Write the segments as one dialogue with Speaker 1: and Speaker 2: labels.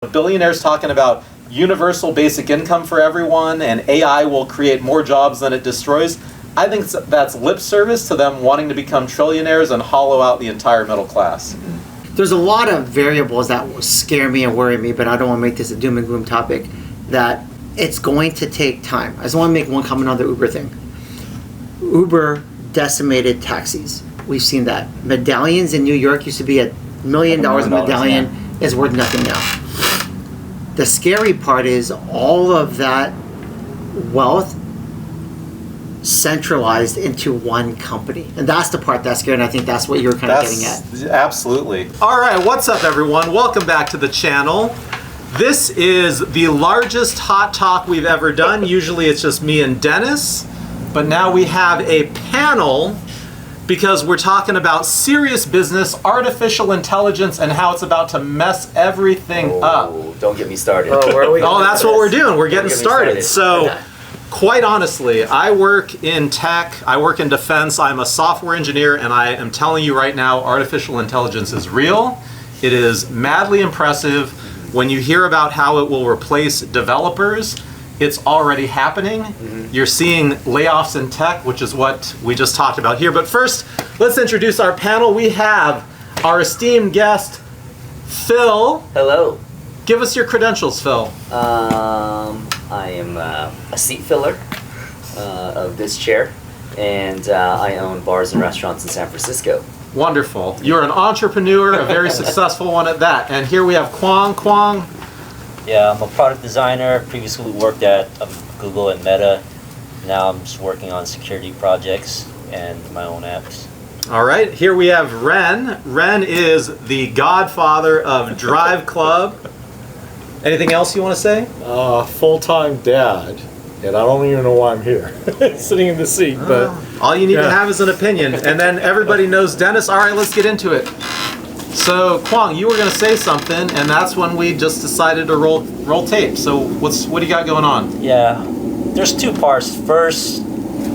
Speaker 1: Billionaires talking about universal basic income for everyone and AI will create more jobs than it destroys. I think that's lip service to them wanting to become trillionaires and hollow out the entire middle class.
Speaker 2: There's a lot of variables that scare me and worry me, but I don't want to make this a doom and gloom topic, that it's going to take time. I just want to make one comment on the Uber thing. Uber decimated taxis. We've seen that. Medallions in New York used to be $1 million a medallion, is worth nothing now. The scary part is all of that wealth centralized into one company. And that's the part that's scary, and I think that's what you're kind of getting at.
Speaker 1: Absolutely. All right, what's up everyone? Welcome back to the channel. This is the largest hot talk we've ever done. Usually it's just me and Dennis, but now we have a panel because we're talking about serious business, artificial intelligence, and how it's about to mess everything up.
Speaker 3: Don't get me started.
Speaker 2: Where are we going
Speaker 1: that's what we're doing. We're getting started. So, quite honestly, I work in tech, I work in defense, I'm a software engineer, and I am telling you right now, artificial intelligence is real. It is madly impressive. When you hear about how it will replace developers, it's already happening. You're seeing layoffs in tech, which is what we just talked about here. But first, let's introduce our panel. We have our esteemed guest, Phil.
Speaker 3: Hello.
Speaker 1: Give us your credentials, Phil.
Speaker 3: I am a seat filler of this chair, and I own bars and restaurants in San Francisco.
Speaker 1: Wonderful. You're an entrepreneur, a very successful one at that. And here we have Kwong. Kwong.
Speaker 4: Yeah, I'm a product designer. Previously worked at Google and Meta. Now I'm just working on security projects and my own apps.
Speaker 1: All right, here we have Ren. Ren is the godfather of Drive Club. Anything else you want to say?
Speaker 5: Full-time dad, and I don't even know why I'm here, sitting in the seat. But
Speaker 1: all you need to have is an opinion, and then everybody knows Dennis. All right, let's get into it. So, Kwong, you were going to say something, and that's when we just decided to roll tape. So, what do you got going on?
Speaker 4: Yeah, there's two parts. First,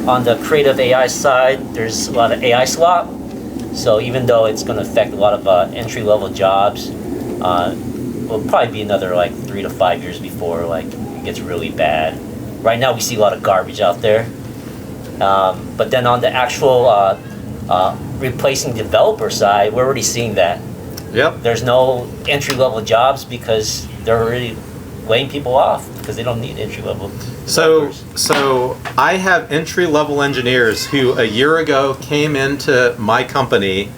Speaker 4: on the creative AI side, there's a lot of AI slop. So even though it's going to affect a lot of entry-level jobs, it'll probably be another like 3 to 5 years before it gets really bad. Right now, we see a lot of garbage out there. But then on the actual replacing developer side, we're already seeing that.
Speaker 1: Yep.
Speaker 4: There's no entry-level jobs because they're already laying people off because they don't need entry-level developers.
Speaker 1: So I have entry-level engineers who a year ago came into my company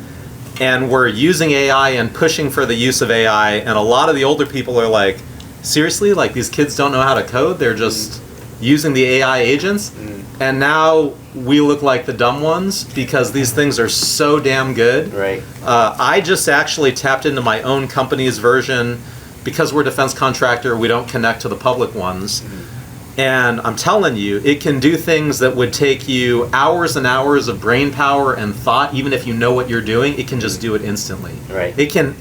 Speaker 1: and were using AI and pushing for the use of AI, and a lot of the older people are like, seriously? Like, these kids don't know how to code? They're just using the AI agents? And now we look like the dumb ones because these things are so damn good.
Speaker 3: Right.
Speaker 1: I just actually tapped into my own company's version because we're a defense contractor. We don't connect to the public ones. And I'm telling you, it can do things that would take you hours and hours of brain power and thought. Even if you know what you're doing, it can just do it instantly.
Speaker 3: Right.
Speaker 1: It can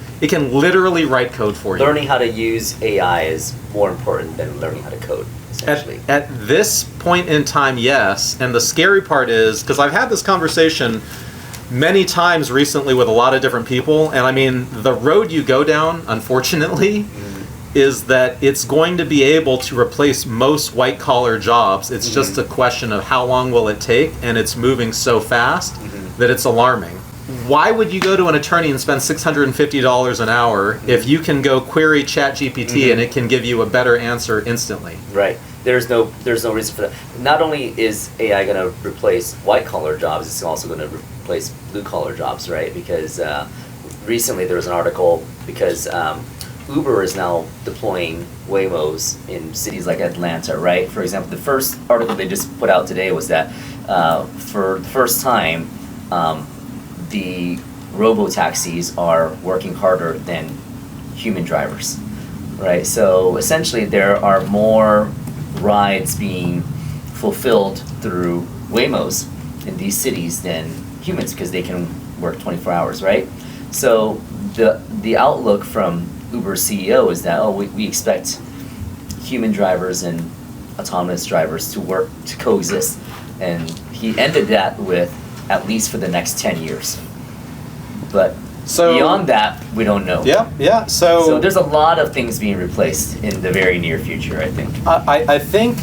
Speaker 1: literally write code for you.
Speaker 3: Learning how to use AI is more important than learning how to code.
Speaker 1: At this point in time, yes. And the scary part is, because I've had this conversation many times recently with a lot of different people, and I mean, the road you go down, unfortunately, is that it's going to be able to replace most white-collar jobs. It's just a question of how long will it take, and it's moving so fast that it's alarming. Why would you go to an attorney and spend $650 an hour if you can go query ChatGPT and it can give you a better answer instantly?
Speaker 3: Right. There's no reason for that. Not only is AI going to replace white collar jobs, it's also going to replace blue collar jobs, right? Because recently there was an article because Uber is now deploying Waymos in cities like Atlanta, right? For example, the first article they just put out today was that for the first time, the robo-taxis are working harder than human drivers, right? So essentially there are more rides being fulfilled through Waymos in these cities than humans because they can work 24 hours, right? So the outlook from Uber's CEO is that, we expect human drivers and autonomous drivers to coexist. And he ended that with, at least for the next 10 years. But
Speaker 1: So
Speaker 3: Beyond that, we don't know.
Speaker 1: yeah.
Speaker 3: So there's a lot of things being replaced in the very near future, I think.
Speaker 1: I think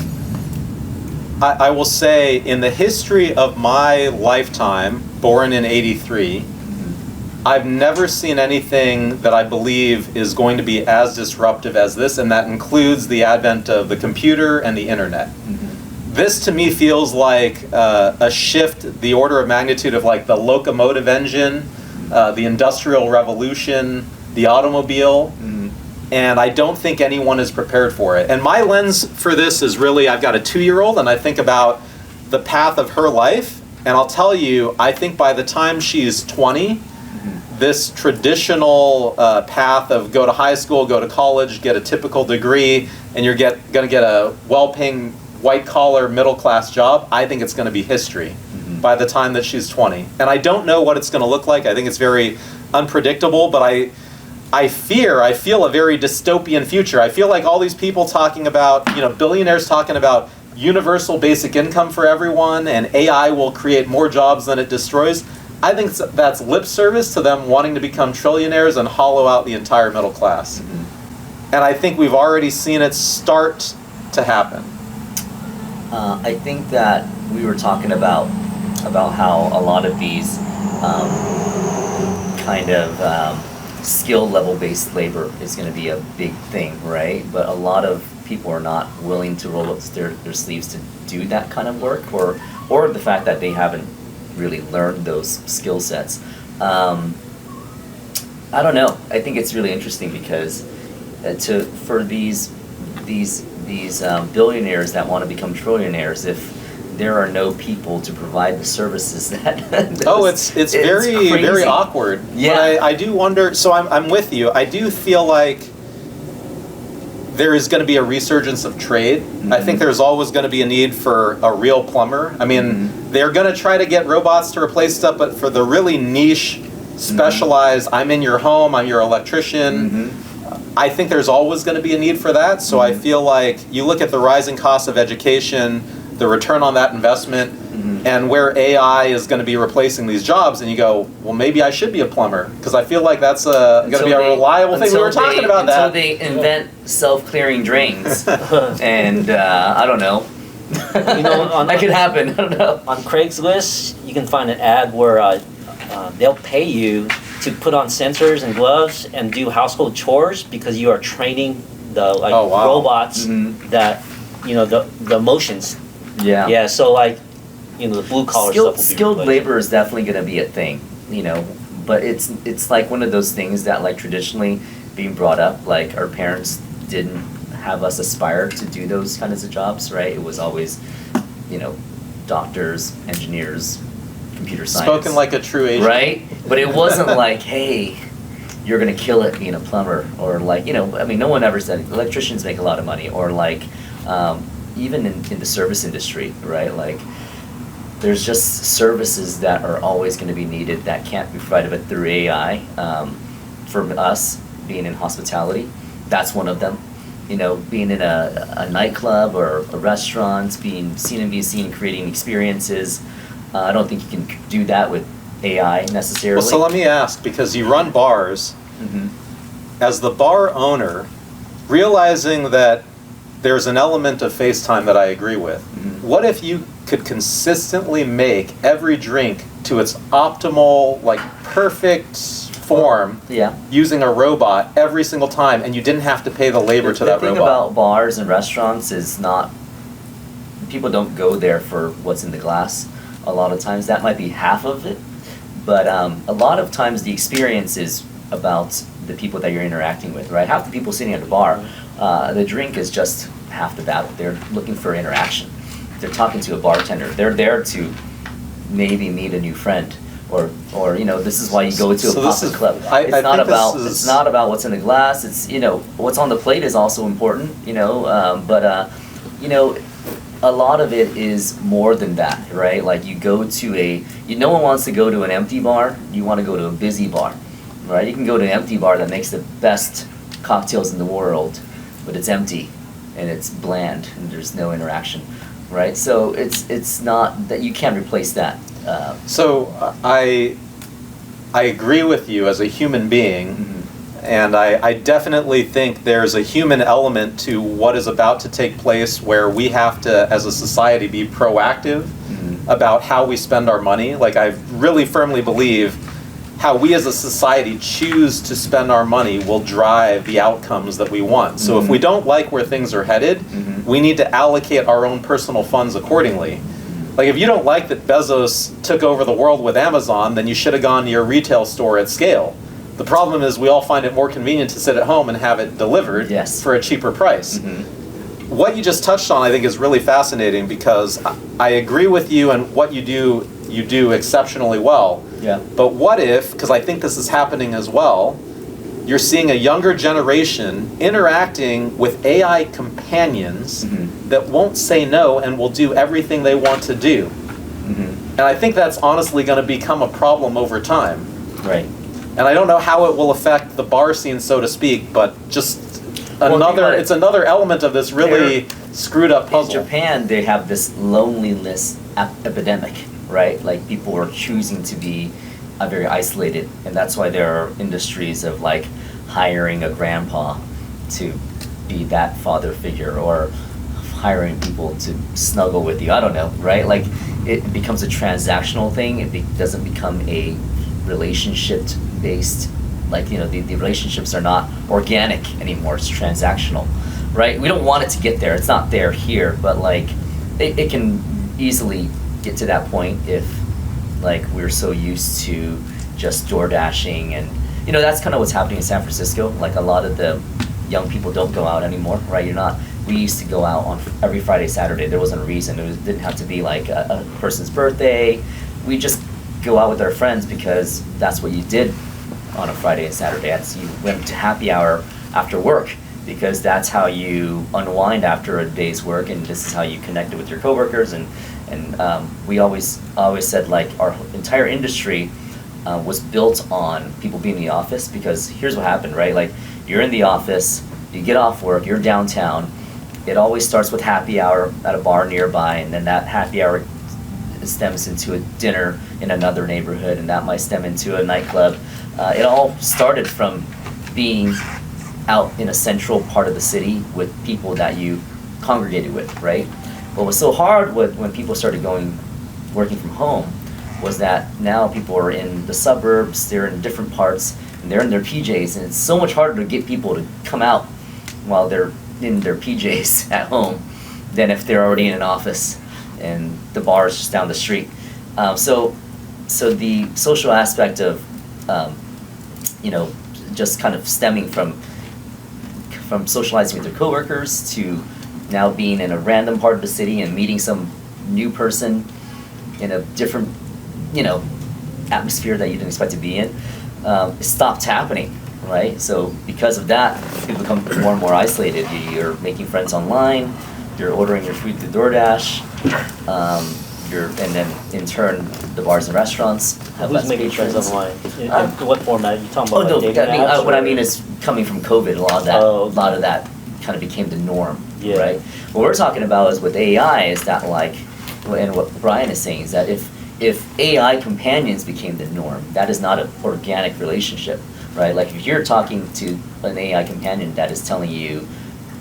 Speaker 1: I will say in the history of my lifetime, born in '83, I've never seen anything that I believe is going to be as disruptive as this, and that includes the advent of the computer and the internet. This to me feels like a shift, the order of magnitude of like the locomotive engine, the Industrial Revolution, the automobile, and I don't think anyone is prepared for it. And my lens for this is really, I've got a 2-year-old, and I think about the path of her life, and I'll tell you, I think by the time she's 20, this traditional path of go to high school, go to college, get a typical degree, and you're going to get a well-paying white-collar, middle-class job, I think it's going to be history by the time that she's 20. And I don't know what it's going to look like. I think it's very unpredictable, but I feel a very dystopian future. I feel like all these people talking about, billionaires talking about universal basic income for everyone, and AI will create more jobs than it destroys. I think that's lip service to them wanting to become trillionaires and hollow out the entire middle class. And I think we've already seen it start to happen.
Speaker 3: I think that we were talking about how a lot of these kind of skill level based labor is going to be a big thing, right? But a lot of people are not willing to roll up their sleeves to do that kind of work, or the fact that they haven't really learned those skill sets. I don't know. I think it's really interesting because for these billionaires that want to become trillionaires, if there are no people to provide the services that
Speaker 1: it's very
Speaker 3: crazy.
Speaker 1: Very awkward.
Speaker 3: Yeah.
Speaker 1: But I do wonder, so I'm with you. I do feel like there is going to be a resurgence of trade. I think there's always going to be a need for a real plumber. I mean, they're going to try to get robots to replace stuff, but for the really niche, specialized, I'm in your home, I'm your electrician, I think there's always going to be a need for that. So I feel like you look at the rising cost of education, the return on that investment, and where AI is going to be replacing these jobs, and you go, well, maybe I should be a plumber, because I feel like that's going to be a reliable thing. We were talking about that.
Speaker 3: Until they invent self-clearing drains, and I don't know. That could happen. I don't know.
Speaker 4: On Craigslist, you can find an ad where they'll pay you to put on sensors and gloves and do household chores because you are training the robots that the motions.
Speaker 3: Yeah.
Speaker 4: Yeah. So the blue collar stuff will be
Speaker 3: skilled
Speaker 4: replaced.
Speaker 3: labor is definitely going to be a thing, but it's like one of those things that like traditionally being brought up, like our parents didn't have us aspire to do those kinds of jobs, right? It was always, doctors, engineers, computer science.
Speaker 1: Spoken like a true Asian.
Speaker 3: Right? But it wasn't like, hey, you're going to kill it being a plumber, or like, no one ever said electricians make a lot of money, or like, even in the service industry, right? Like, there's just services that are always going to be needed that can't be provided through AI. For us, being in hospitality, that's one of them. Being in a nightclub or a restaurant, being seen and be seen, creating experiences. I don't think you can do that with AI necessarily.
Speaker 1: Well, so let me ask, because you run bars, as the bar owner, realizing that there's an element of FaceTime that I agree with. What if you could consistently make every drink to its optimal, like perfect form using a robot every single time, and you didn't have to pay the labor to that robot?
Speaker 3: The thing about bars and restaurants is people don't go there for what's in the glass. A lot of times that might be half of it, but a lot of times the experience is about the people that you're interacting with, right? Half the people sitting at the bar, the drink is just half the battle. They're looking for interaction. They're talking to a bartender. They're there to maybe meet a new friend, or this is why you go to a pop club. It's not about what's in the glass. It's what's on the plate is also important. But a lot of it is more than that, right? Like you go to no one wants to go to an empty bar. You want to go to a busy bar, right? You can go to an empty bar that makes the best cocktails in the world, but it's empty and it's bland and there's no interaction, right? So it's not that you can't replace that.
Speaker 1: So I agree with you as a human being.
Speaker 3: Mm-hmm.
Speaker 1: And I definitely think there's a human element to what is about to take place where we have to, as a society, be proactive about how we spend our money. Like, I really firmly believe how we as a society choose to spend our money will drive the outcomes that we want. So if we don't like where things are headed, we need to allocate our own personal funds accordingly. Like, if you don't like that Bezos took over the world with Amazon, then you should have gone to your retail store at scale. The problem is we all find it more convenient to sit at home and have it delivered for a cheaper price. What you just touched on, I think, is really fascinating, because I agree with you, and what you do exceptionally well.
Speaker 3: Yeah.
Speaker 1: But what if, because I think this is happening as well, you're seeing a younger generation interacting with AI companions that won't say no and will do everything they want to do. And I think that's honestly going to become a problem over time.
Speaker 3: Right.
Speaker 1: And I don't know how it will affect the bar scene, so to speak, but just it's another element of this really screwed up puzzle.
Speaker 3: In Japan, they have this loneliness epidemic, right? Like, people are choosing to be very isolated, and that's why there are industries of like hiring a grandpa to be that father figure, or hiring people to snuggle with you. I don't know, right? Like, it becomes a transactional thing. It doesn't become a relationship-based, like, you know, the relationships are not organic anymore. It's transactional, right? We don't want it to get there. It's not there here, but like, it can easily get to that point if, like, we're so used to just door dashing, and you know, that's kind of what's happening in San Francisco. Like, a lot of the young people don't go out anymore, right? We used to go out on every Friday, Saturday. There wasn't a reason. It didn't have to be like a person's birthday. We just go out with our friends because that's what you did on a Friday and Saturday. You went to happy hour after work, because that's how you unwind after a day's work, and this is how you connected with your coworkers. And we always said, like, our entire industry was built on people being in the office, because here's what happened, right? Like, you're in the office, you get off work, you're downtown. It always starts with happy hour at a bar nearby, and then that happy hour stems into a dinner in another neighborhood, and that might stem into a nightclub. It all started from being out in a central part of the city with people that you congregated with, right? What was so hard when people started working from home was that now people are in the suburbs, they're in different parts, and they're in their PJs, and it's so much harder to get people to come out while they're in their PJs at home than if they're already in an office and the bar is just down the street. So the social aspect of, you know, just kind of stemming from socializing with their coworkers to now being in a random part of the city and meeting some new person in a different, you know, atmosphere that you didn't expect to be in, it stopped happening, right? So because of that, people become more and more isolated. You're making friends online, you're ordering your food through DoorDash, and then in turn, the bars and restaurants have
Speaker 4: Who's
Speaker 3: less
Speaker 4: making friends
Speaker 3: patrons.
Speaker 4: online? In what format? You talking about?
Speaker 3: Oh no!
Speaker 4: Like dating apps,
Speaker 3: What I
Speaker 4: or-
Speaker 3: mean is, coming from COVID, a lot of that kind of became the norm,
Speaker 4: Yeah.
Speaker 3: right? What we're talking about is with AI is that, like, and what Brian is saying is that if AI companions became the norm, that is not an organic relationship, right? Like, if you're talking to an AI companion that is telling you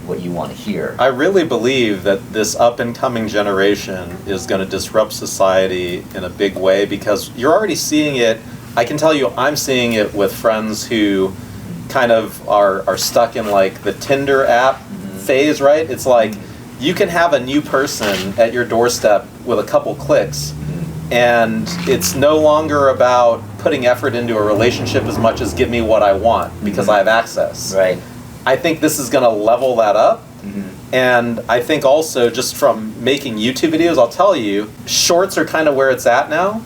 Speaker 3: what you want to hear.
Speaker 1: I really believe that this up-and-coming generation is going to disrupt society in a big way, because you're already seeing it. I can tell you I'm seeing it with friends who kind of are stuck in, like, the Tinder app phase, right? It's like you can have a new person at your doorstep with a couple clicks, and it's no longer about putting effort into a relationship as much as give me what I want because I have access.
Speaker 3: Right.
Speaker 1: I think this is going to level that up. And I think also, just from making YouTube videos, I'll tell you, shorts are kind of where it's at now.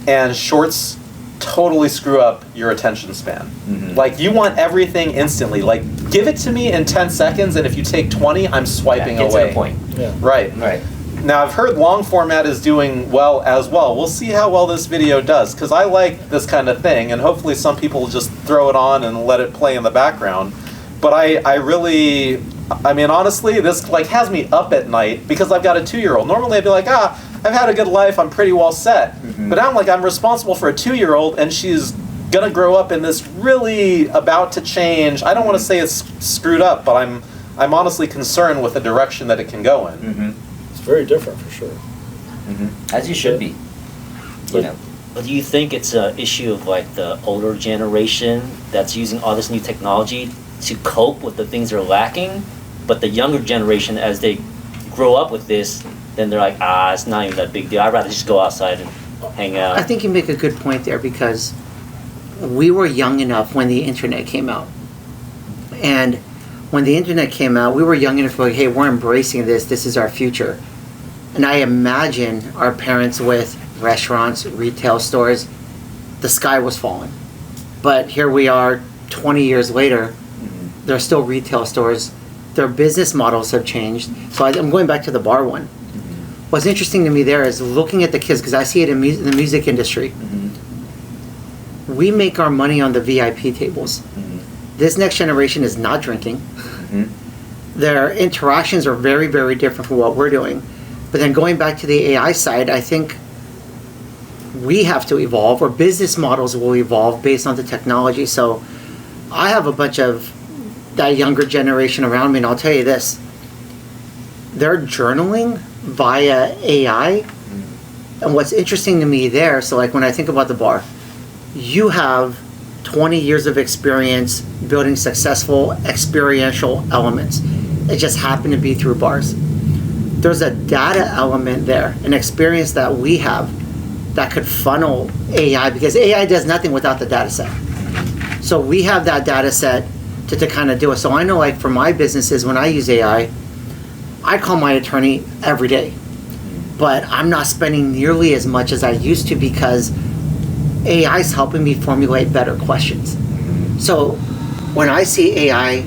Speaker 1: And shorts totally screw up your attention span. Like, you want everything instantly. Like, give it to me in 10 seconds, and if you take 20, I'm swiping
Speaker 3: Get
Speaker 1: away.
Speaker 3: to the point.
Speaker 5: Yeah.
Speaker 1: Right.
Speaker 3: Right.
Speaker 1: Now, I've heard long format is doing well as well. We'll see how well this video does, because I like this kind of thing, and hopefully some people will just throw it on and let it play in the background. But I really I mean, honestly, this like has me up at night because I've got a 2-year-old. Normally I'd be like, I've had a good life, I'm pretty well set. But now I'm like, I'm responsible for a 2-year-old and she's gonna grow up in this really about to change. I don't want to say it's screwed up, but I'm honestly concerned with the direction that it can go in.
Speaker 5: It's very different for sure.
Speaker 3: As you should be. You know.
Speaker 4: But do you think it's an issue of like the older generation that's using all this new technology to cope with the things they're lacking, but the younger generation, as they grow up with this, then they're like, it's not even that big deal. I'd rather just go outside and hang out.
Speaker 2: I think you make a good point there because we were young enough when the internet came out. And when the internet came out, we were young enough to be like, hey, we're embracing this. This is our future. And I imagine our parents with restaurants, retail stores, the sky was falling. But here we are 20 years later, there are still retail stores. Their business models have changed. So I'm going back to the bar one. What's interesting to me there is looking at the kids, because I see it in the music industry. We make our money on the VIP tables. This next generation is not drinking. Their interactions are very, very different from what we're doing. But then going back to the AI side, I think we have to evolve, or business models will evolve based on the technology. So I have a bunch of that younger generation around me, and I'll tell you this, they're journaling via AI. And what's interesting to me there, so like when I think about the bar, you have 20 years of experience building successful experiential elements. It just happened to be through bars. There's a data element there, an experience that we have that could funnel AI, because AI does nothing without the data set. So we have that data set to kind of do it. So I know, like for my businesses, when I use AI, I call my attorney every day, but I'm not spending nearly as much as I used to because AI is helping me formulate better questions. So when I see AI,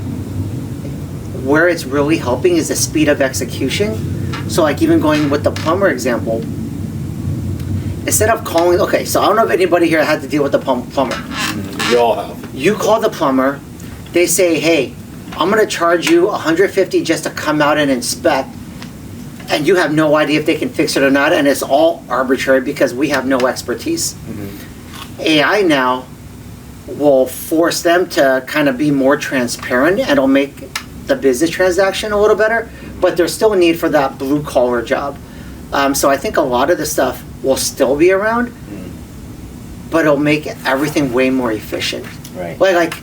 Speaker 2: where it's really helping is the speed of execution. So like even going with the plumber example, instead of calling, okay, so I don't know if anybody here had to deal with the plumber.
Speaker 5: We all have.
Speaker 2: You call the plumber, they say, hey, I'm gonna charge you $150 just to come out and inspect, and you have no idea if they can fix it or not, and it's all arbitrary because we have no expertise. AI now will force them to kind of be more transparent, and it'll make the business transaction a little better, but there's still a need for that blue collar job. So I think a lot of the stuff will still be around, but it'll make everything way more efficient.
Speaker 3: Right.
Speaker 2: Like,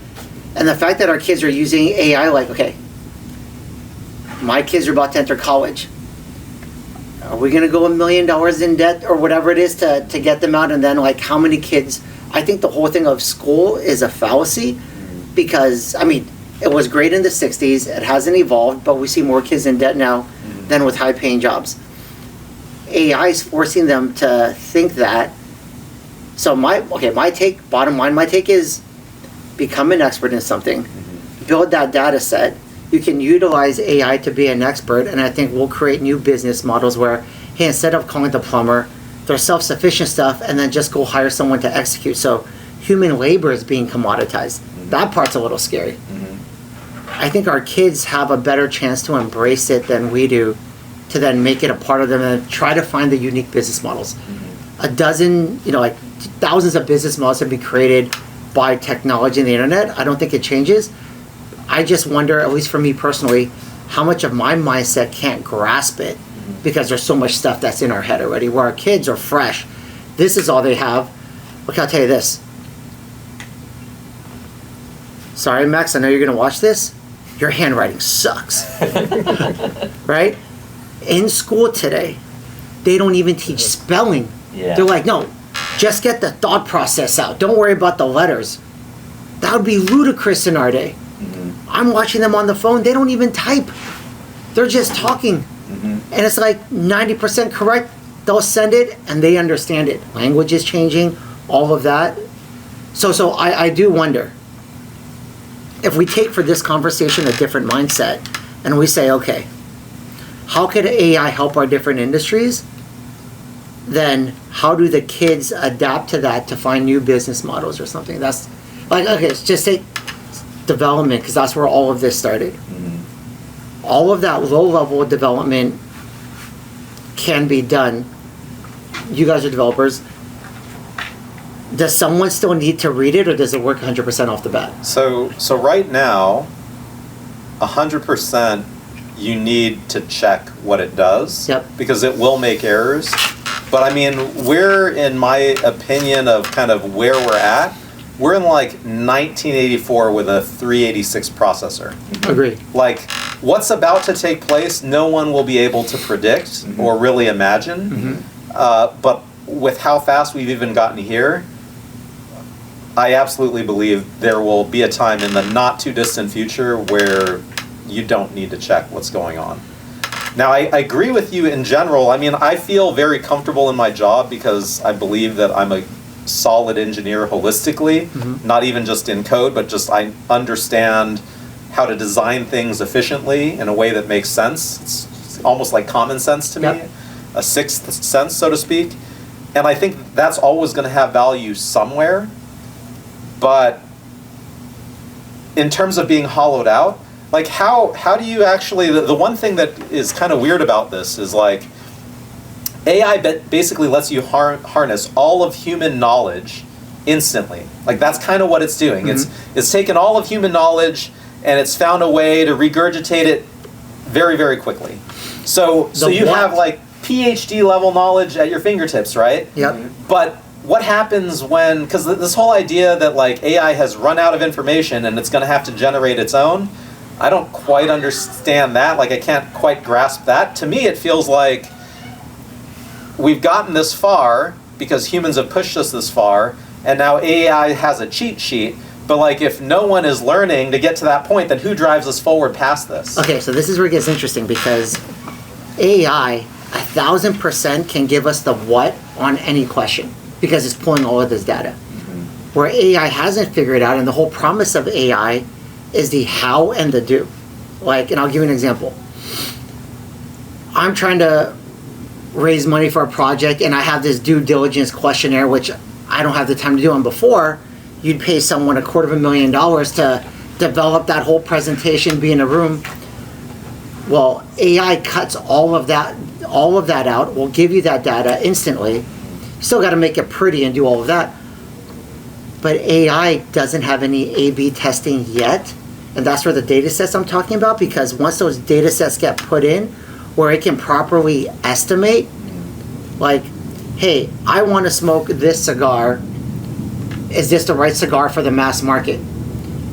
Speaker 2: and the fact that our kids are using AI, like, okay, my kids are about to enter college. Are we gonna go $1 million in debt or whatever it is to get them out? And then like how many kids, I think the whole thing of school is a fallacy because, I mean, it was great in the 60s, it hasn't evolved, but we see more kids in debt now than with high paying jobs. AI is forcing them to think that. So my take, bottom line, my take is become an expert in something, build that data set. You can utilize AI to be an expert, and I think we'll create new business models where, hey, instead of calling the plumber, there's self-sufficient stuff, and then just go hire someone to execute. So human labor is being commoditized. That part's a little scary. I think our kids have a better chance to embrace it than we do, to then make it a part of them and try to find the unique business models. A dozen, like thousands of business models have been created by technology and the internet. I don't think it changes. I just wonder, at least for me personally, how much of my mindset can't grasp it because there's so much stuff that's in our head already, where our kids are fresh. This is all they have. Look, I'll tell you this. Sorry, Max, I know you're going to watch this. Your handwriting sucks. Right? In school today, they don't even teach spelling.
Speaker 3: Yeah.
Speaker 2: They're like, no, just get the thought process out. Don't worry about the letters. That would be ludicrous in our day. I'm watching them on the phone. They don't even type. They're just talking. And it's like 90% correct. They'll send it and they understand it. Language is changing, all of that. So I do wonder if we take for this conversation a different mindset and we say, okay, how could AI help our different industries? Then how do the kids adapt to that to find new business models or something? That's like, okay, just take development, because that's where all of this started. all of that low-level development can be done. You guys are developers. Does someone still need to read it, or does it work 100% off the bat?
Speaker 1: So right now, 100% you need to check what it does.
Speaker 2: Yep.
Speaker 1: Because it will make errors. But I mean, we're, in my opinion, of kind of where we're at, we're in like 1984 with a 386 processor.
Speaker 2: Agreed.
Speaker 1: Like, what's about to take place, no one will be able to predict or really imagine. But with how fast we've even gotten here, I absolutely believe there will be a time in the not too distant future where you don't need to check what's going on. Now, I agree with you in general. I mean, I feel very comfortable in my job because I believe that I'm a solid engineer holistically, not even just in code, but just I understand how to design things efficiently in a way that makes sense. It's almost like common sense to me, a sixth sense, so to speak. And I think that's always going to have value somewhere. But in terms of being hollowed out, like how do you actually, the one thing that is kind of weird about this is like AI basically lets you harness all of human knowledge instantly. Like that's kind of what it's doing. It's taken all of human knowledge and it's found a way to regurgitate it very, very quickly. So you have like PhD level knowledge at your fingertips, right?
Speaker 2: Yep.
Speaker 1: But what happens when, because this whole idea that like AI has run out of information and it's going to have to generate its own, I don't quite understand that. Like I can't quite grasp that. To me, it feels like we've gotten this far because humans have pushed us this far, and now AI has a cheat sheet. But like if no one is learning to get to that point, then who drives us forward past this?
Speaker 2: Okay, so this is where it gets interesting because AI 1,000% can give us the what on any question because it's pulling all of this data. Where AI hasn't figured out, and the whole promise of AI is the how and the do. Like, and I'll give you an example. I'm trying to raise money for a project and I have this due diligence questionnaire, which I don't have the time to do. And before, you'd pay someone $250,000 to develop that whole presentation, be in a room. Well, AI cuts all of that out, will give you that data instantly. Still got to make it pretty and do all of that. But AI doesn't have any A/B testing yet. And that's where the data sets I'm talking about, because once those data sets get put in, where it can properly estimate, like, hey, I want to smoke this cigar. Is this the right cigar for the mass market?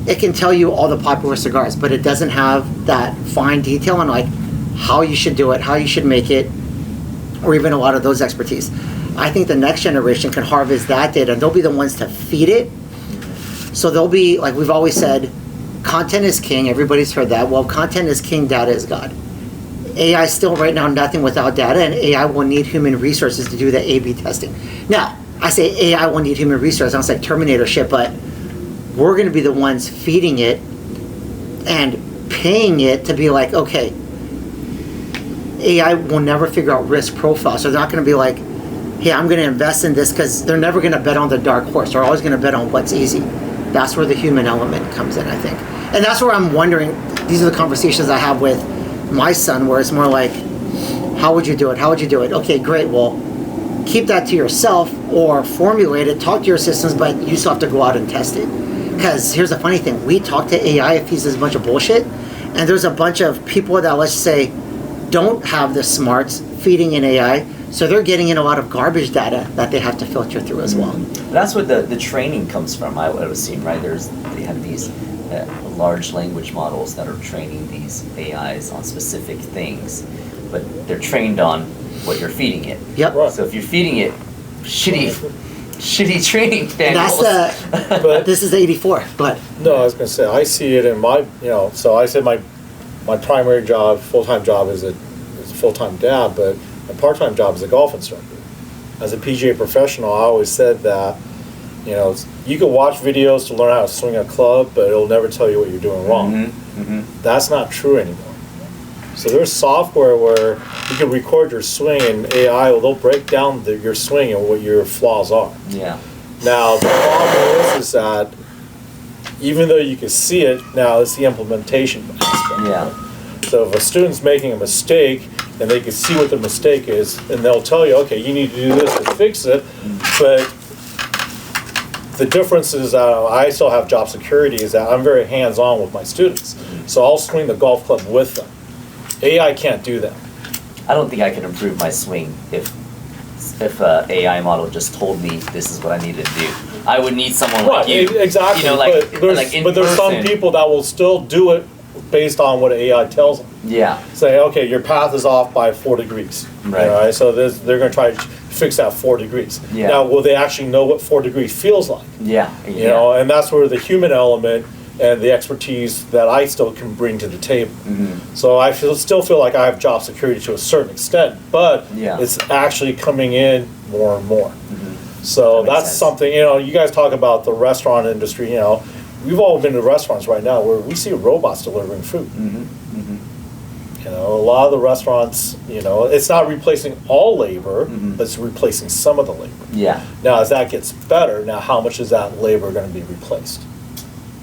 Speaker 2: It can tell you all the popular cigars, but it doesn't have that fine detail on like how you should do it, how you should make it, or even a lot of those expertise. I think the next generation can harvest that data and they'll be the ones to feed it. So they'll be, like we've always said, content is king. Everybody's heard that. Well, content is king, data is God. AI is still right now nothing without data, and AI will need human resources to do the A/B testing. Now, I say AI will need human resources. Sounds like Terminator shit, but we're going to be the ones feeding it and paying it to be like, okay, AI will never figure out risk profile. So they're not going to be like, hey, I'm going to invest in this, because they're never going to bet on the dark horse. They're always going to bet on what's easy. That's where the human element comes in, I think. And that's where I'm wondering, these are the conversations I have with my son, where it's more like, how would you do it? How would you do it? Okay, great. Well, keep that to yourself or formulate it, talk to your systems, but you still have to go out and test it. Because here's the funny thing. We talk to AI if he's a bunch of bullshit, and there's a bunch of people that, let's say, don't have the smarts feeding in AI, so they're getting in a lot of garbage data that they have to filter through as well.
Speaker 3: That's what the training comes from, I would assume, right? They have these large language models that are training these AIs on specific things, but they're trained on what you're feeding it.
Speaker 2: Yep.
Speaker 5: Right.
Speaker 3: So if you're feeding it shitty training manuals.
Speaker 2: But this is 84, but
Speaker 5: No, I was gonna say, I see it in my, so I said my primary job, full-time job is a full-time dad, but my part-time job is a golf instructor. As a PGA professional, I always said that, you can watch videos to learn how to swing a club, but it'll never tell you what you're doing wrong. That's not true anymore. So there's software where you can record your swing and AI, they'll break down your swing and what your flaws are.
Speaker 3: Yeah.
Speaker 5: Now, the problem is that even though you can see it, now it's the implementation aspect.
Speaker 3: Yeah.
Speaker 5: So if a student's making a mistake and they can see what the mistake is, and they'll tell you, okay, you need to do this to fix it, but the difference is that I still have job security is that I'm very hands-on with my students. So I'll swing the golf club with them. AI can't do that.
Speaker 3: I don't think I could improve my swing if a AI model just told me this is what I need to do. I would need someone like you.
Speaker 5: Exactly.
Speaker 3: You know,
Speaker 5: but there's some people that will still do it based on what AI tells them.
Speaker 3: Yeah.
Speaker 5: Say, okay, your path is off by 4 degrees.
Speaker 3: Right.
Speaker 5: All right. So they're going to try to fix that 4 degrees.
Speaker 3: Yeah.
Speaker 5: Now, will they actually know what 4 degrees feels like?
Speaker 3: Yeah.
Speaker 5: You know, and that's where the human element and the expertise that I still can bring to the table. So I still feel like I have job security to a certain extent, but it's actually coming in more and more. So that's something, you know, you guys talk about the restaurant industry, you know, we've all been to restaurants right now where we see robots delivering food. You know, a lot of the restaurants, you know, it's not replacing all labor, but it's replacing some of the labor.
Speaker 3: Yeah.
Speaker 5: Now, as that gets better, now how much is that labor going to be replaced?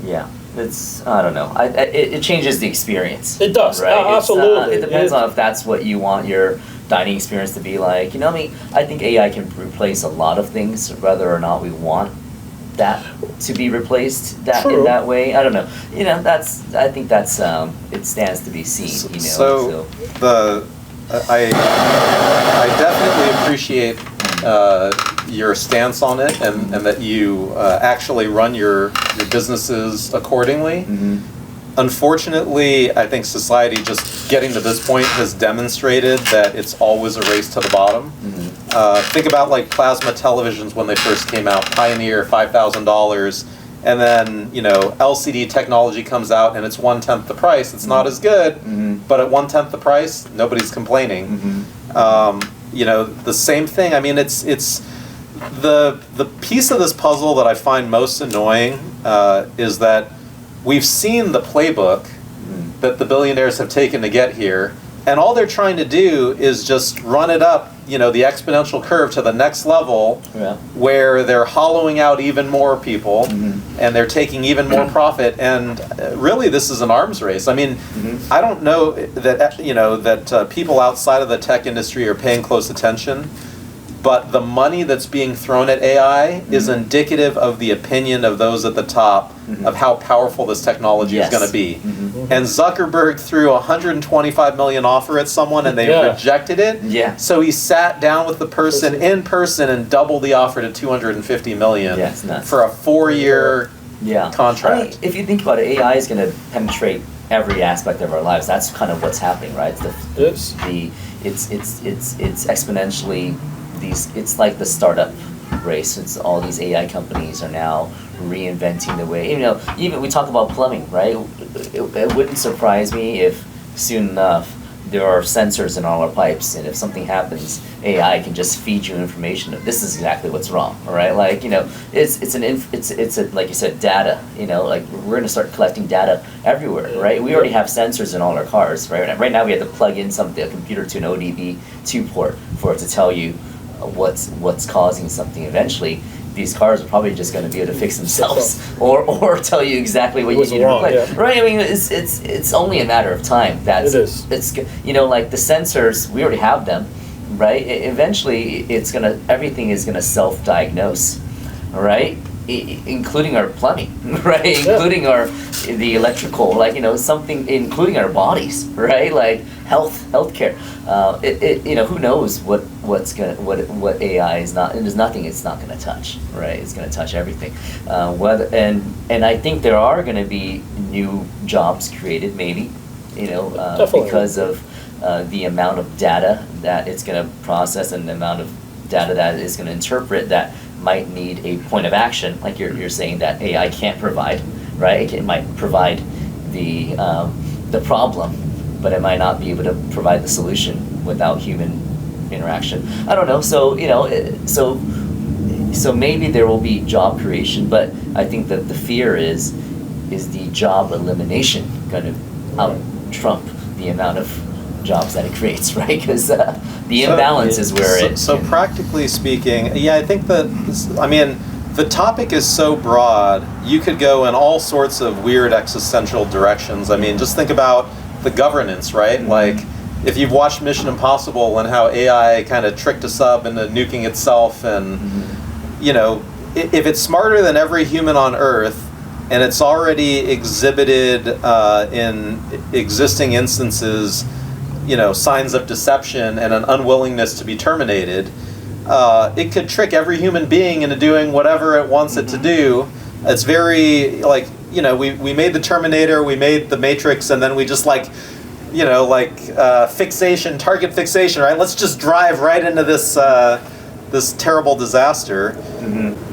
Speaker 3: Yeah. It's, I don't know. It changes the experience.
Speaker 5: It does,
Speaker 3: right?
Speaker 5: absolutely.
Speaker 3: It depends on if that's what you want your dining experience to be like. You know, I mean, I think AI can replace a lot of things, whether or not we want that to be replaced in that way. I don't know. You know, I think that's it stands to be seen. You know.
Speaker 1: I definitely appreciate your stance on it, and that you actually run your businesses accordingly. Unfortunately, I think society just getting to this point has demonstrated that it's always a race to the bottom. Think about like plasma televisions when they first came out, Pioneer, $5,000, and then, you know, LCD technology comes out and it's 1/10 the price. It's not as good, but at 1/10 the price, nobody's complaining. You know, the same thing. I mean, it's the piece of this puzzle that I find most annoying is that we've seen the playbook that the billionaires have taken to get here, and all they're trying to do is just run it up, you know, the exponential curve to the next level, where they're hollowing out even more people, and they're taking even more profit. And really, this is an arms race. I mean, I don't know that, you know, that people outside of the tech industry are paying close attention, but the money that's being thrown at AI is indicative of the opinion of those at the top of how powerful this technology is going to be. And Zuckerberg threw a $125 million offer at someone and they rejected it. So he sat down with the person in person and doubled the offer to $250 million for a 4-year contract.
Speaker 3: I mean, if you think about it, AI is going to penetrate every aspect of our lives. That's kind of what's happening, right? It's exponentially it's like the startup race. It's all these AI companies are now reinventing the way, you know, even we talk about plumbing, right? It wouldn't surprise me if soon enough there are sensors in all our pipes, and if something happens, AI can just feed you information of this is exactly what's wrong, all right? Like, you know, it's like you said, data, you know, like we're going to start collecting data everywhere, right? We already have sensors in all our cars, right? Right now we have to plug in a computer to an ODB2 port for it to tell you what's causing something. Eventually these cars are probably just going to be able to fix themselves or tell you exactly what you need to replace. Right? I mean, it's only a matter of time. It's you know, like the sensors, we already have them, right? Eventually everything is gonna self-diagnose, right? Including our plumbing, right? Including the electrical, like, you know, something, including our bodies, right? Like healthcare. You know, who knows what AI is not, and there's nothing it's not going to touch, right? It's going to touch everything. And I think there are going to be new jobs created, maybe, you know, because of the amount of data that it's going to process and the amount of data that it's going to interpret that might need a point of action, like you're saying that AI can't provide, right? It might provide the problem, but it might not be able to provide the solution without human interaction. I don't know. So, you know, so maybe there will be job creation, but I think that the fear is the job elimination going to out trump the amount of jobs that it creates, right? Because the imbalance is where it.
Speaker 1: So practically speaking, I think that the topic is so broad. You could go in all sorts of weird existential directions. I mean, just think about the governance, right? Like, if you've watched Mission Impossible and how AI kind of tricked us up into nuking itself, and you know, if it's smarter than every human on Earth, and it's already exhibited in existing instances, you know, signs of deception and an unwillingness to be terminated, it could trick every human being into doing whatever it wants it to do. It's very, like, you know, we made the Terminator, we made the Matrix, and then we just, like, you know, like, target fixation, right? Let's just drive right into this this terrible disaster.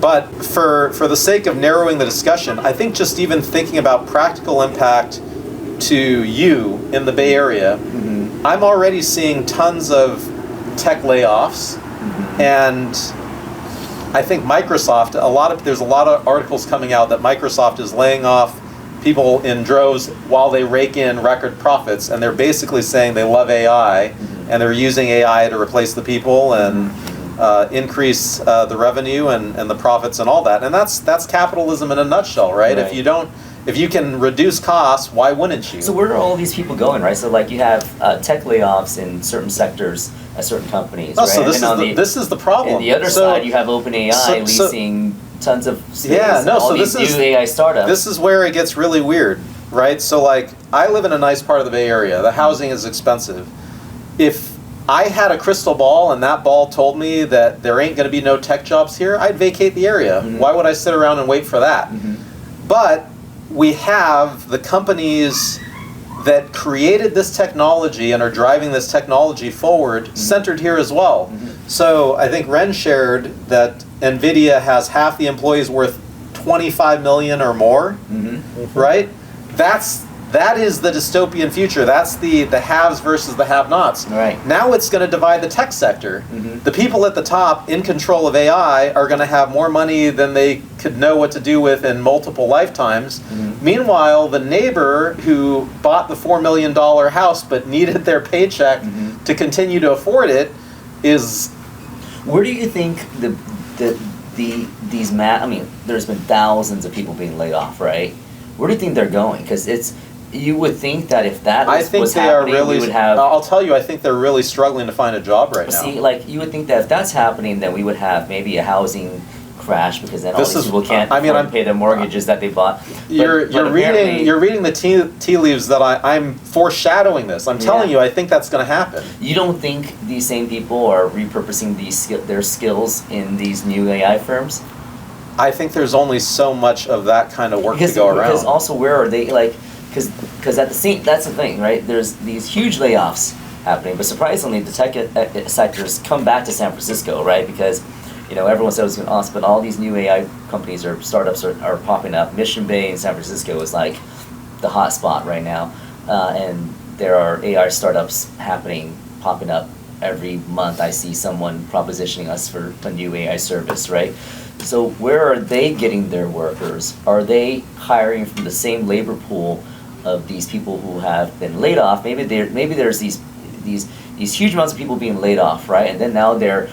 Speaker 1: But for the sake of narrowing the discussion, I think just even thinking about practical impact to you in the Bay Area, I'm already seeing tons of tech layoffs, and I think Microsoft, there's a lot of articles coming out that Microsoft is laying off people in droves while they rake in record profits, and they're basically saying they love AI, and they're using AI to replace the people and increase the revenue and the profits and all that. And that's capitalism in a nutshell, right? If you can reduce costs, why wouldn't you?
Speaker 3: So where are all these people going, right? So like you have tech layoffs in certain sectors at certain companies, right?
Speaker 1: So this is the problem.
Speaker 3: On the other side, you have OpenAI leasing tons of space all these new AI startups.
Speaker 1: This is where it gets really weird, right? So like, I live in a nice part of the Bay Area. The housing is expensive. If I had a crystal ball and that ball told me that there ain't going to be no tech jobs here, I'd vacate the area. Why would I sit around and wait for that? But we have the companies that created this technology and are driving this technology forward centered here as well. So I think Ren shared that NVIDIA has half the employees worth 25 million or more, right? That is the dystopian future. That's the haves versus the have-nots.
Speaker 3: Right.
Speaker 1: Now it's going to divide the tech sector. The people at the top in control of AI are going to have more money than they could know what to do with in multiple lifetimes. Meanwhile, the neighbor who bought the $4 million house but needed their paycheck to continue to afford it is...
Speaker 3: Where do you think I mean, there's been thousands of people being laid off, right? Where do you think they're going? Because you would think that if that was happening, we would have...
Speaker 1: I'll tell you, I think they're really struggling to find a job right now.
Speaker 3: See, like, you would think that if that's happening, then we would have maybe a housing crash, because then all these people can't afford to pay their mortgages that they bought.
Speaker 1: You're reading the tea leaves that I'm foreshadowing this. I'm telling you, I think that's going to happen.
Speaker 3: You don't think these same people are repurposing their skills in these new AI firms?
Speaker 1: I think there's only so much of that kind of work to go around.
Speaker 3: Because also, where are they, like... Because that's the thing, right? There's these huge layoffs happening, but surprisingly, the tech sectors come back to San Francisco, right? Because, you know, everyone said it was going to awesome, but all these new AI companies or startups are popping up. Mission Bay in San Francisco is like the hot spot right now, and there are AI startups popping up every month. I see someone propositioning us for a new AI service, right? So where are they getting their workers? Are they hiring from the same labor pool of these people who have been laid off? Maybe there's these huge amounts of people being laid off, right? And then now they're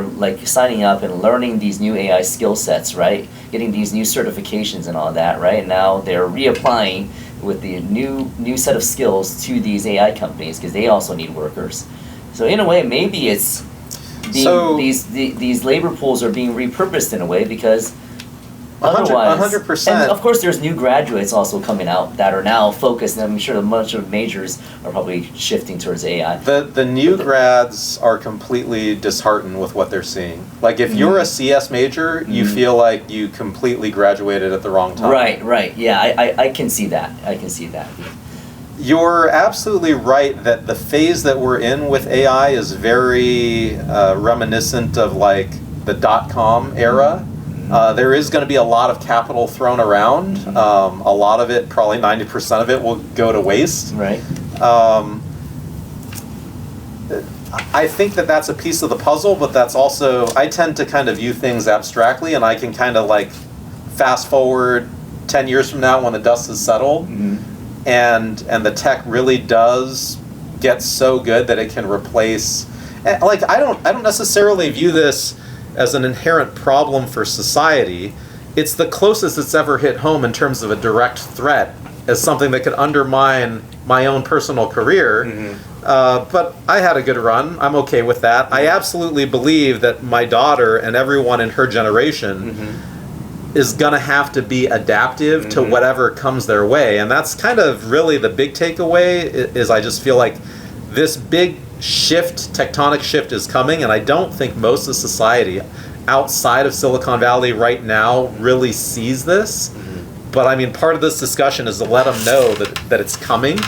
Speaker 3: like signing up and learning these new AI skill sets, right? Getting these new certifications and all that, right? And now they're reapplying with the new set of skills to these AI companies, because they also need workers. So in a way, maybe it's these labor pools are being repurposed in a way, because otherwise,
Speaker 1: 100%.
Speaker 3: And of course, there's new graduates also coming out that are now focused, and I'm sure a bunch of majors are probably shifting towards AI.
Speaker 1: The new grads are completely disheartened with what they're seeing. Like, if you're a CS major, you feel like you completely graduated at the wrong time.
Speaker 3: Right. Yeah, I can see that.
Speaker 1: You're absolutely right that the phase that we're in with AI is very reminiscent of, like, the .com era. There is going to be a lot of capital thrown around. A lot of it, probably 90% of it, will go to waste.
Speaker 3: Right.
Speaker 1: I think that that's a piece of the puzzle, but that's also, I tend to kind of view things abstractly, and I can kind of, like, fast forward 10 years from now when the dust has settled, and the tech really does get so good that it can replace. Like, I don't necessarily view this as an inherent problem for society. It's the closest it's ever hit home in terms of a direct threat as something that could undermine my own personal career. But I had a good run. I'm okay with that. I absolutely believe that my daughter and everyone in her generation is going to have to be adaptive to whatever comes their way. And that's kind of really the big takeaway, is I just feel like this big shift, tectonic shift is coming, and I don't think most of society outside of Silicon Valley right now really sees this. But I mean, part of this discussion is to let them know that it's coming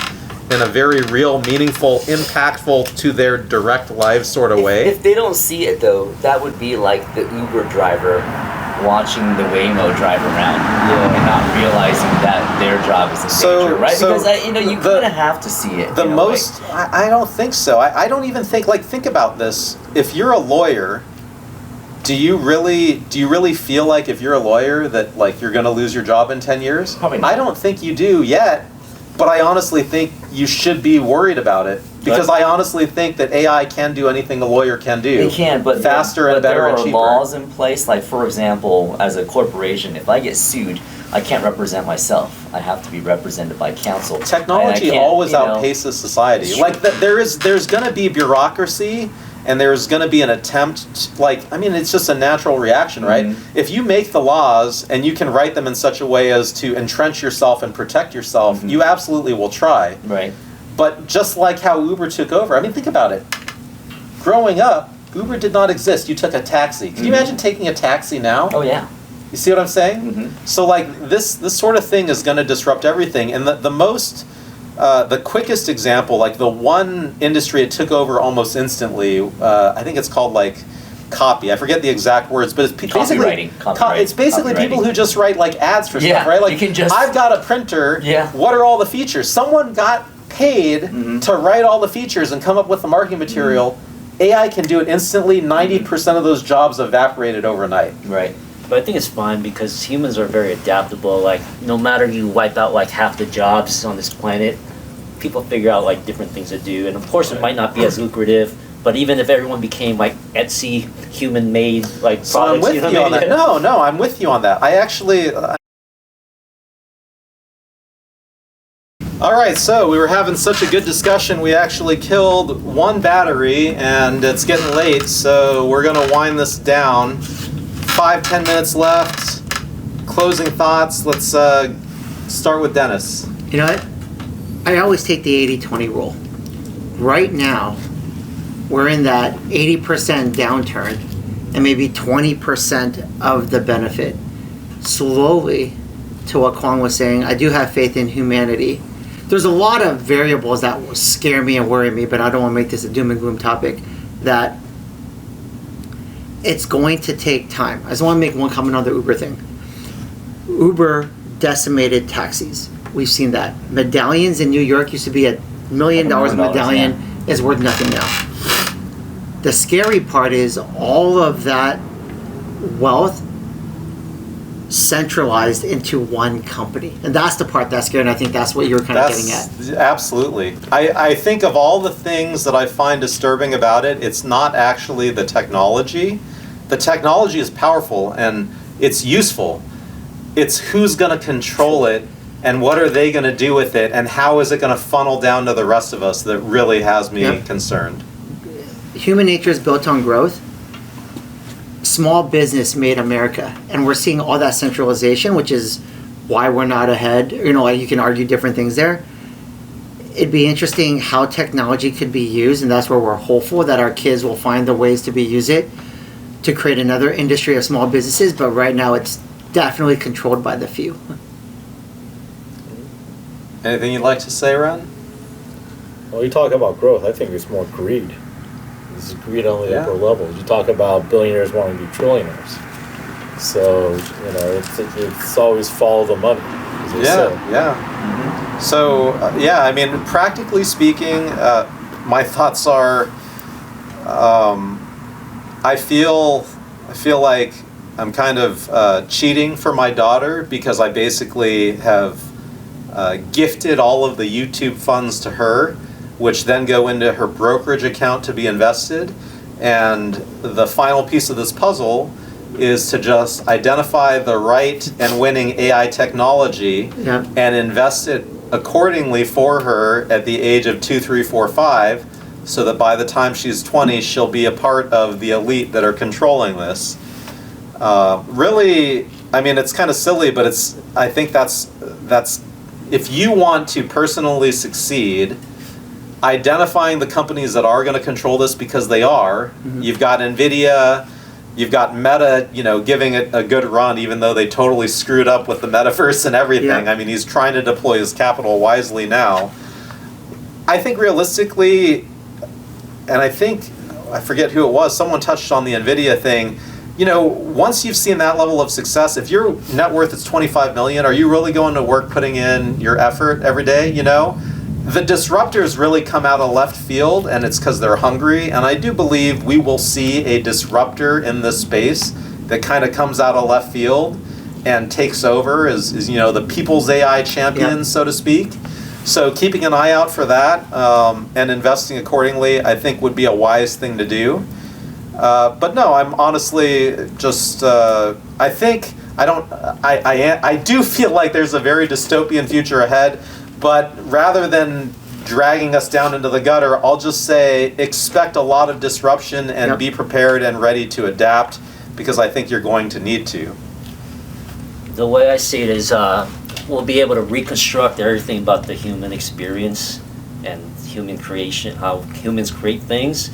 Speaker 1: in a very real, meaningful, impactful to their direct lives sort of way.
Speaker 3: If they don't see it though, that would be like the Uber driver watching the Waymo drive around and not realizing that their job is in danger, right? Because you kind of have to see it.
Speaker 1: I don't think so. I don't even think, like, think about this. If you're a lawyer, do you really feel like if you're a lawyer that, like, you're going to lose your job in 10 years?
Speaker 3: Probably not.
Speaker 1: I don't think you do yet, but I honestly think you should be worried about it. Because I honestly think that AI can do anything a lawyer can do.
Speaker 3: It can, but
Speaker 1: faster and better and cheaper.
Speaker 3: There are laws in place. Like, for example, as a corporation, if I get sued, I can't represent myself. I have to be represented by counsel.
Speaker 1: Technology always outpaces society. Like, there's going to be bureaucracy, and there's going to be an attempt. It's just a natural reaction, right? If you make the laws and you can write them in such a way as to entrench yourself and protect yourself, you absolutely will try.
Speaker 3: Right.
Speaker 1: But just like how Uber took over, I mean, think about it. Growing up, Uber did not exist. You took a taxi. Can you imagine taking a taxi now?
Speaker 3: Oh, yeah.
Speaker 1: You see what I'm saying? So, like, this sort of thing is going to disrupt everything. And the quickest example, like the one industry it took over almost instantly, I think it's called, like, copy. I forget the exact words, but it's basically people who just write, like, ads for stuff, right? Like, I've got a printer. What are all the features? Someone got paid to write all the features and come up with the marketing material. AI can do it instantly. 90% of those jobs evaporated overnight.
Speaker 3: Right.
Speaker 4: But I think it's fine because humans are very adaptable. Like, no matter you wipe out like half the jobs on this planet, people figure out like different things to do. And of course, it might not be as lucrative. But even if everyone became like Etsy, human-made like products,
Speaker 1: so I'm with you on that. No, I'm with you on that. I actually. All right, so we were having such a good discussion, we actually killed one battery, and it's getting late, so we're going to wind this down. 5-10 minutes left. Closing thoughts. Let's start with Dennis.
Speaker 2: You know what? I always take the 80-20 rule. Right now, we're in that 80% downturn, and maybe 20% of the benefit. Slowly, to what Kwong was saying, I do have faith in humanity. There's a lot of variables that scare me and worry me, but I don't want to make this a doom and gloom topic, that it's going to take time. I just want to make one comment on the Uber thing. Uber decimated taxis. We've seen that. Medallions in New York used to be $1 million a medallion, is worth nothing now. The scary part is all of that wealth centralized into one company, and that's the part that's scary, and I think that's what you're kind of getting at.
Speaker 1: Absolutely. I think of all the things that I find disturbing about it, it's not actually the technology. The technology is powerful and it's useful. It's who's going to control it and what are they going to do with it and how is it going to funnel down to the rest of us that really has me concerned.
Speaker 2: Human nature is built on growth. Small business made America, and we're seeing all that centralization, which is why we're not ahead. You can argue different things there. It'd be interesting how technology could be used, and that's where we're hopeful that our kids will find the ways to use it to create another industry of small businesses, but right now it's definitely controlled by the few.
Speaker 1: Anything you'd like to say, Ron?
Speaker 5: Well, you talk about growth, I think it's more greed. It's greed on the upper levels. You talk about billionaires wanting to be trillionaires. So, it's always follow the money.
Speaker 1: So, I mean, practically speaking, my thoughts are, I feel like I'm kind of cheating for my daughter because I basically have gifted all of the YouTube funds to her, which then go into her brokerage account to be invested. And the final piece of this puzzle is to just identify the right and winning AI technology and invest it accordingly for her at the age of 2, 3, 4, 5, so that by the time she's 20, she'll be a part of the elite that are controlling this. Really, I mean, it's kind of silly, but I think that's if you want to personally succeed, identifying the companies that are going to control this, because they are. You've got NVIDIA, you've got Meta, giving it a good run, even though they totally screwed up with the metaverse and everything.
Speaker 2: Yeah.
Speaker 1: I mean, he's trying to deploy his capital wisely now. I think realistically, and I forget who it was, someone touched on the NVIDIA thing. Once you've seen that level of success, if your net worth is 25 million, are you really going to work putting in your effort every day? The disruptors really come out of left field, and it's because they're hungry. And I do believe we will see a disruptor in this space that kind of comes out of left field and takes over as the people's AI champion, so to speak. So keeping an eye out for that and investing accordingly, I think, would be a wise thing to do. But no, I'm honestly just, I do feel like there's a very dystopian future ahead, but rather than dragging us down into the gutter, I'll just say expect a lot of disruption and be prepared and ready to adapt, because I think you're going to need to.
Speaker 4: The way I see it is we'll be able to reconstruct everything about the human experience and human creation, how humans create things.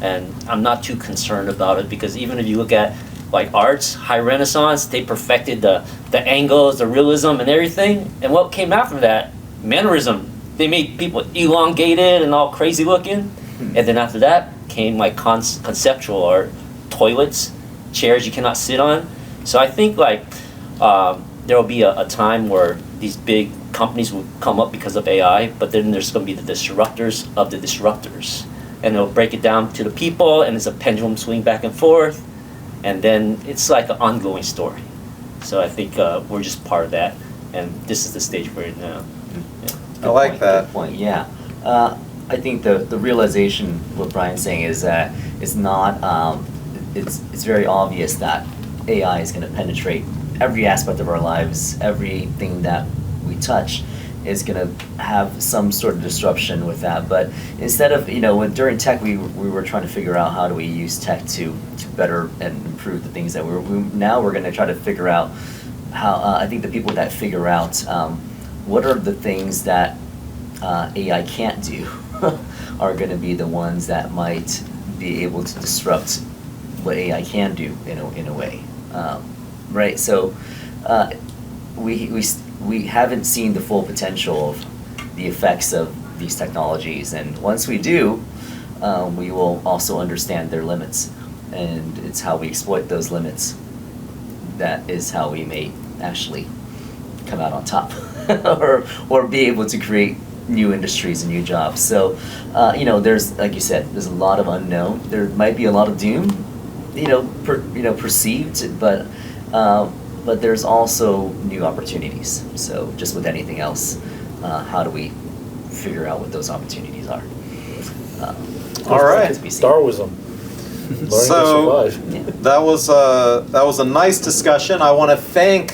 Speaker 4: And I'm not too concerned about it, because even if you look at like arts, high Renaissance, they perfected the angles, the realism and everything. And what came after that? Mannerism. They made people elongated and all crazy looking. And then after that came like conceptual art, toilets, chairs you cannot sit on. So I think like there will be a time where these big companies will come up because of AI, but then there's going to be the disruptors of the disruptors. And they'll break it down to the people, and it's a pendulum swing back and forth, and then it's like an ongoing story. So I think we're just part of that, and this is the stage we're in now. Yeah.
Speaker 1: I like that.
Speaker 3: Good point. Yeah, I think the realization what Brian's saying is that it's not. It's very obvious that AI is going to penetrate every aspect of our lives, everything that we touch is going to have some sort of disruption with that. But instead of, during tech, we were trying to figure out how do we use tech to better and improve the things that now we're going to try to figure out how, I think the people that figure out what are the things that AI can't do are going to be the ones that might be able to disrupt what AI can do in a way. Right, so we haven't seen the full potential of the effects of these technologies, and once we do, we will also understand their limits, and it's how we exploit those limits that is how we may actually come out on top or be able to create new industries and new jobs. So there's, like you said, there's a lot of unknown. There might be a lot of doom, perceived, but there's also new opportunities. So just with anything else, how do we figure out what those opportunities are?
Speaker 1: All right.
Speaker 5: Darwinism. Learning
Speaker 1: So
Speaker 5: to survive.
Speaker 1: that was a nice discussion. I want to thank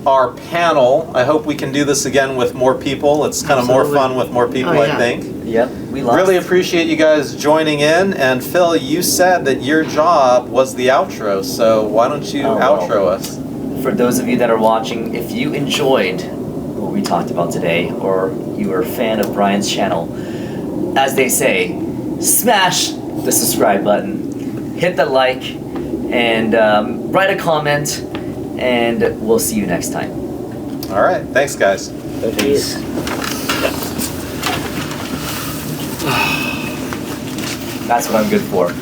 Speaker 1: our panel. I hope we can do this again with more people. It's kind of more fun with more people,
Speaker 2: Oh, yeah.
Speaker 1: I think.
Speaker 3: Yep, we lost.
Speaker 1: Really appreciate you guys joining in. And Phil, you said that your job was the outro, so why don't you outro us?
Speaker 3: For those of you that are watching, if you enjoyed what we talked about today, or you are a fan of Brian's channel, as they say, smash the subscribe button, hit the like, and write a comment, and we'll see you next time.
Speaker 1: All right. Thanks, guys.
Speaker 5: Thank you.
Speaker 3: That's what I'm good for.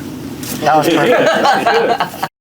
Speaker 2: That was perfect.